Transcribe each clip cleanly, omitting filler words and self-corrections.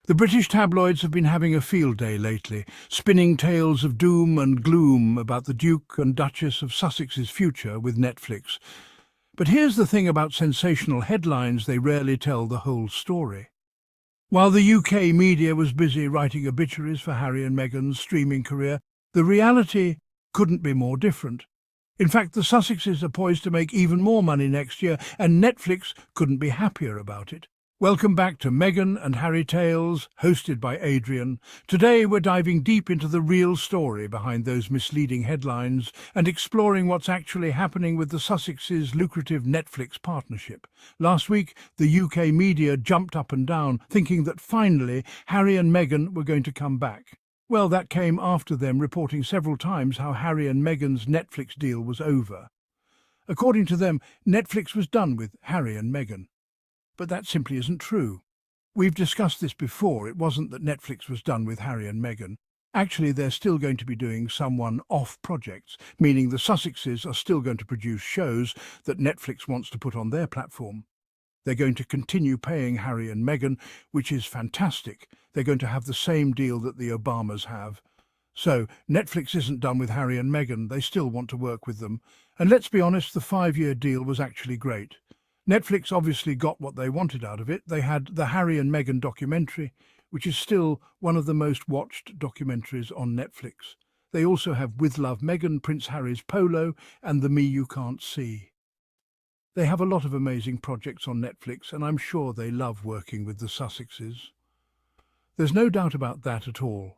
The British tabloids have been having a field day lately, spinning tales of doom and gloom about the Duke and Duchess of Sussex's future with Netflix. But here's the thing about sensational headlines: they rarely tell the whole story. While the UK media was busy writing obituaries for Harry and Meghan's streaming career, the reality couldn't be more different. In fact, the Sussexes are poised to make even more money next year, and Netflix couldn't be happier about it. Welcome back to Meghan and Harry Tales, hosted by Adrian. Today we're diving deep into the real story behind those misleading headlines and exploring what's actually happening with the Sussexes' lucrative Netflix partnership. Last week, the UK media jumped up and down, thinking that finally Harry and Meghan were going to come back. Well, that came after them reporting several times how Harry and Meghan's Netflix deal was over. According to them, Netflix was done with Harry and Meghan. But that simply isn't true. We've discussed this before. It wasn't that Netflix was done with Harry and Meghan. Actually, they're still going to be doing some one-off projects, meaning the Sussexes are still going to produce shows that Netflix wants to put on their platform. They're going to continue paying Harry and Meghan, which is fantastic. They're going to have the same deal that the Obamas have. So, Netflix isn't done with Harry and Meghan. They still want to work with them. And let's be honest, the 5-year deal was actually great. Netflix obviously got what they wanted out of it. They had the Harry and Meghan documentary, which is still one of the most watched documentaries on Netflix. They also have With Love Meghan, Prince Harry's Polo, and The Me You Can't See. They have a lot of amazing projects on Netflix, and I'm sure they love working with the Sussexes. There's no doubt about that at all.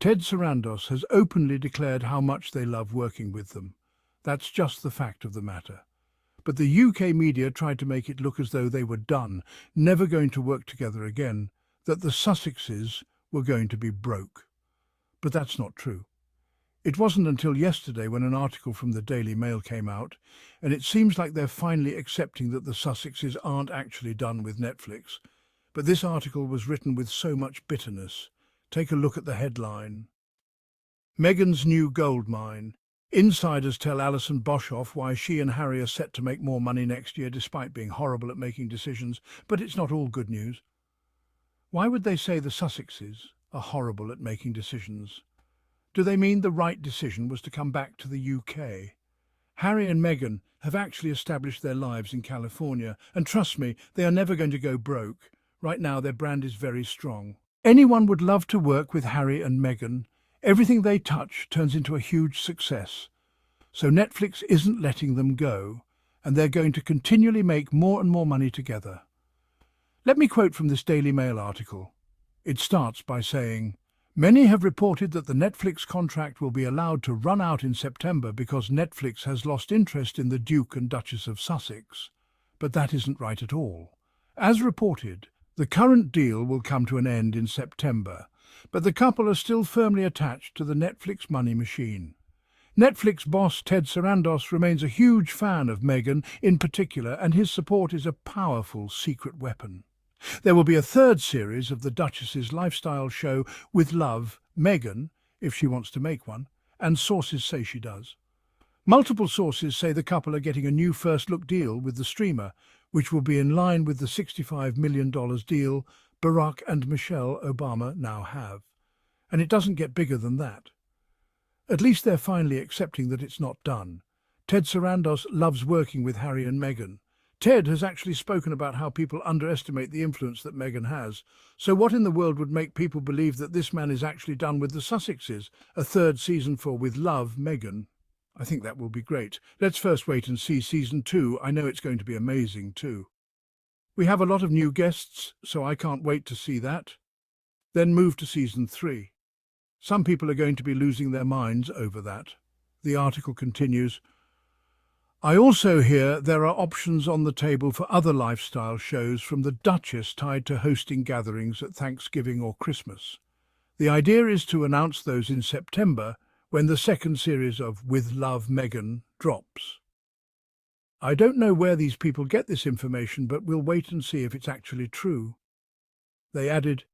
Ted Sarandos has openly declared how much they love working with them. That's just the fact of the matter. But the UK media tried to make it look as though they were done, never going to work together again, that the Sussexes were going to be broke. But that's not true. It wasn't until yesterday when an article from the Daily Mail came out, and it seems like they're finally accepting that the Sussexes aren't actually done with Netflix. But this article was written with so much bitterness. Take a look at the headline. Meghan's new goldmine. Insiders tell Alison Boshoff why she and Harry are set to make more money next year despite being horrible at making decisions, but it's not all good news. Why would they say the Sussexes are horrible at making decisions? Do they mean the right decision was to come back to the UK? Harry and Meghan have actually established their lives in California, and trust me, they are never going to go broke. Right now their brand is very strong. Anyone would love to work with Harry and Meghan. Everything they touch turns into a huge success. So Netflix isn't letting them go, and they're going to continually make more and more money together. Let me quote from this Daily Mail article. It starts by saying, "Many have reported that the Netflix contract will be allowed to run out in September because Netflix has lost interest in the Duke and Duchess of Sussex. But that isn't right at all. As reported, the current deal will come to an end in September, but the couple are still firmly attached to the Netflix money machine. Netflix boss Ted Sarandos remains a huge fan of Meghan in particular, and his support is a powerful secret weapon. There will be a third series of the Duchess's lifestyle show With Love Meghan, if she wants to make one, and sources say she does. Multiple sources say the couple are getting a new first-look deal with the streamer, which will be in line with the $65 million deal Barack and Michelle Obama now have. And it doesn't get bigger than that. At least they're finally accepting that it's not done. Ted Sarandos loves working with Harry and Meghan. Ted has actually spoken about how people underestimate the influence that Meghan has. So what in the world would make people believe that this man is actually done with the Sussexes? A third season for With Love Meghan? I think that will be great. Let's first wait and see season 2. I know it's going to be amazing too. We have a lot of new guests, so I can't wait to see that. Then move to season 3. Some people are going to be losing their minds over that. The article continues, "I also hear there are options on the table for other lifestyle shows from the Duchess tied to hosting gatherings at Thanksgiving or Christmas. The idea is to announce those in September when the second series of With Love Meghan drops. I don't know where these people get this information, but we'll wait and see if it's actually true." They added,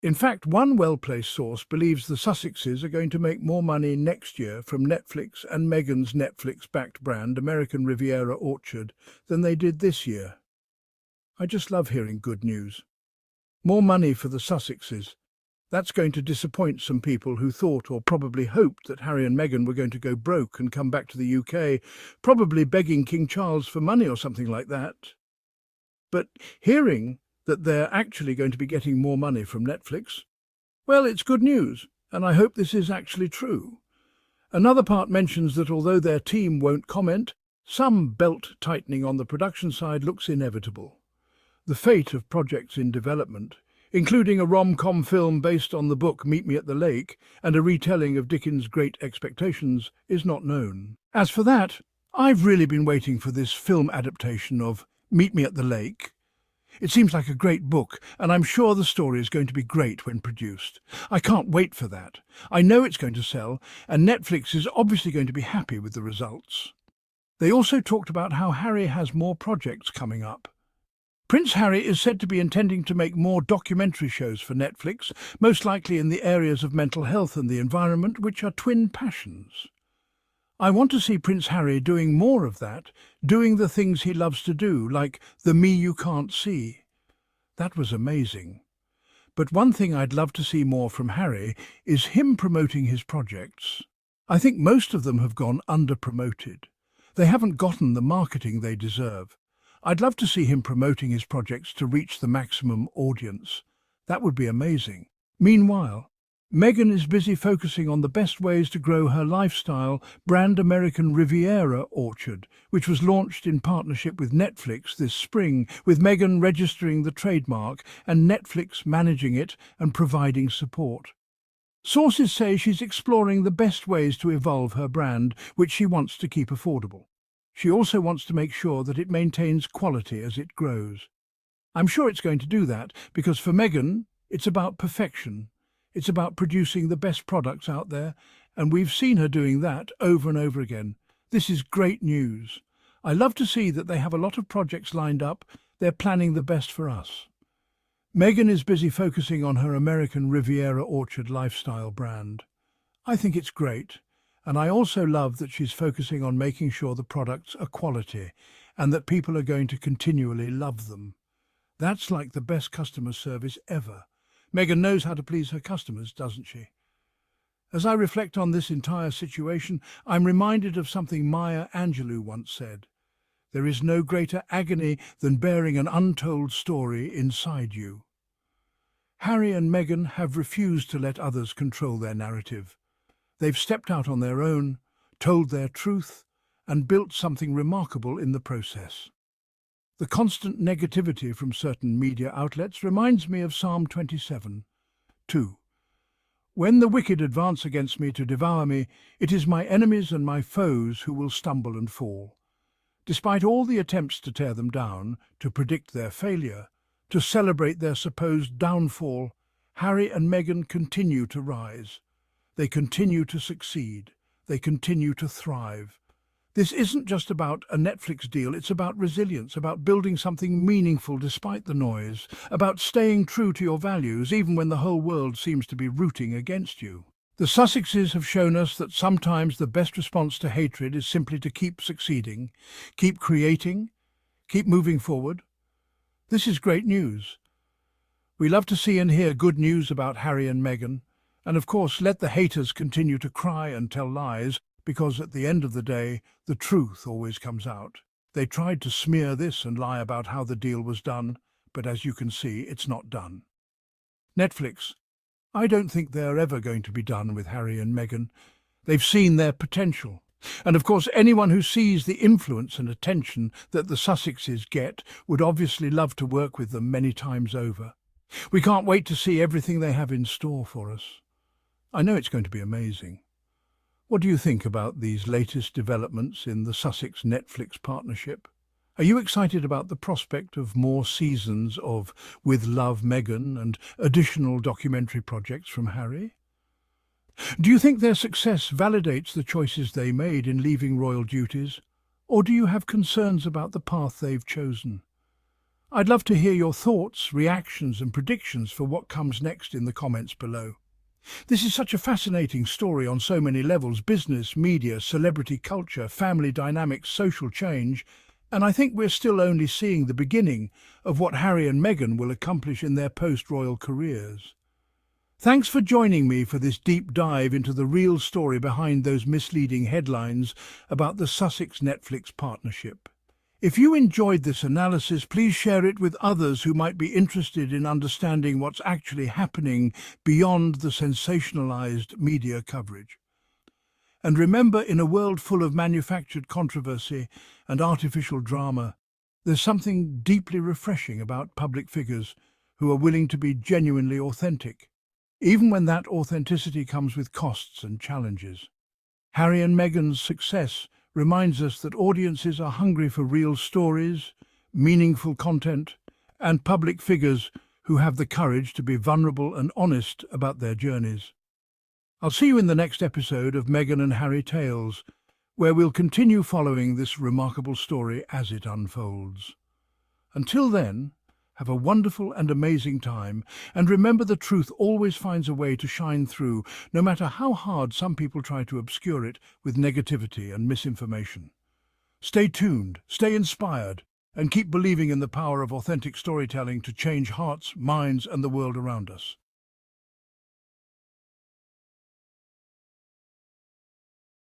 "In fact, one well-placed source believes the Sussexes are going to make more money next year from Netflix and Meghan's Netflix-backed brand, American Riviera Orchard, than they did this year." I just love hearing good news. More money for the Sussexes. That's going to disappoint some people who thought or probably hoped that Harry and Meghan were going to go broke and come back to the UK, probably begging King Charles for money or something like that. But hearing that they're actually going to be getting more money from Netflix, well, it's good news, and I hope this is actually true. Another part mentions that although their team won't comment, some belt-tightening on the production side looks inevitable. The fate of projects in development, including a rom-com film based on the book Meet Me at the Lake and a retelling of Dickens' Great Expectations, is not known. As for that, I've really been waiting for this film adaptation of Meet Me at the Lake. It seems like a great book, and I'm sure the story is going to be great when produced. I can't wait for that. I know it's going to sell, and Netflix is obviously going to be happy with the results. They also talked about how Harry has more projects coming up. Prince Harry is said to be intending to make more documentary shows for Netflix, most likely in the areas of mental health and the environment, which are twin passions. I want to see Prince Harry doing more of that, doing the things he loves to do, like The Me You Can't See. That was amazing. But one thing I'd love to see more from Harry is him promoting his projects. I think most of them have gone under-promoted. They haven't gotten the marketing they deserve. I'd love to see him promoting his projects to reach the maximum audience. That would be amazing. Meanwhile, Meghan is busy focusing on the best ways to grow her lifestyle brand American Riviera Orchard, which was launched in partnership with Netflix this spring, with Meghan registering the trademark and Netflix managing it and providing support. Sources say she's exploring the best ways to evolve her brand, which she wants to keep affordable. She also wants to make sure that it maintains quality as it grows. I'm sure it's going to do that, because for Meghan, it's about perfection. It's about producing the best products out there, and we've seen her doing that over and over again. This is great news. I love to see that they have a lot of projects lined up. They're planning the best for us. Meghan is busy focusing on her American Riviera Orchard lifestyle brand. I think it's great, and I also love that she's focusing on making sure the products are quality and that people are going to continually love them. That's like the best customer service ever. Meghan knows how to please her customers, doesn't she? As I reflect on this entire situation, I'm reminded of something Maya Angelou once said. There is no greater agony than bearing an untold story inside you. Harry and Meghan have refused to let others control their narrative. They've stepped out on their own, told their truth, and built something remarkable in the process. The constant negativity from certain media outlets reminds me of Psalm 27, 2. When the wicked advance against me to devour me, it is my enemies and my foes who will stumble and fall. Despite all the attempts to tear them down, to predict their failure, to celebrate their supposed downfall, Harry and Meghan continue to rise. They continue to succeed. They continue to thrive. This isn't just about a Netflix deal, it's about resilience, about building something meaningful despite the noise, about staying true to your values even when the whole world seems to be rooting against you. The Sussexes have shown us that sometimes the best response to hatred is simply to keep succeeding, keep creating, keep moving forward. This is great news. We love to see and hear good news about Harry and Meghan, and of course let the haters continue to cry and tell lies, because at the end of the day, the truth always comes out. They tried to smear this and lie about how the deal was done, but as you can see, it's not done. Netflix, I don't think they're ever going to be done with Harry and Meghan. They've seen their potential. And of course, anyone who sees the influence and attention that the Sussexes get would obviously love to work with them many times over. We can't wait to see everything they have in store for us. I know it's going to be amazing. What do you think about these latest developments in the Sussex-Netflix partnership? Are you excited about the prospect of more seasons of With Love Meghan and additional documentary projects from Harry? Do you think their success validates the choices they made in leaving royal duties, or do you have concerns about the path they've chosen? I'd love to hear your thoughts, reactions and predictions for what comes next in the comments below. This is such a fascinating story on so many levels: business, media, celebrity culture, family dynamics, social change, And I think we're still only seeing the beginning of what Harry and Meghan will accomplish in their post-royal careers. Thanks for joining me for this deep dive into the real story behind those misleading headlines about the Sussex Netflix partnership. If you enjoyed this analysis, please share it with others who might be interested in understanding what's actually happening beyond the sensationalized media coverage. And remember, in a world full of manufactured controversy and artificial drama, there's something deeply refreshing about public figures who are willing to be genuinely authentic, even when that authenticity comes with costs and challenges. Harry and Meghan's success reminds us that audiences are hungry for real stories, meaningful content, and public figures who have the courage to be vulnerable and honest about their journeys. I'll see you in the next episode of Meghan and Harry Tales, where we'll continue following this remarkable story as it unfolds. Until then, have a wonderful and amazing time, and remember, the truth always finds a way to shine through, no matter how hard some people try to obscure it with negativity and misinformation. Stay tuned, stay inspired, and keep believing in the power of authentic storytelling to change hearts, minds, and the world around us.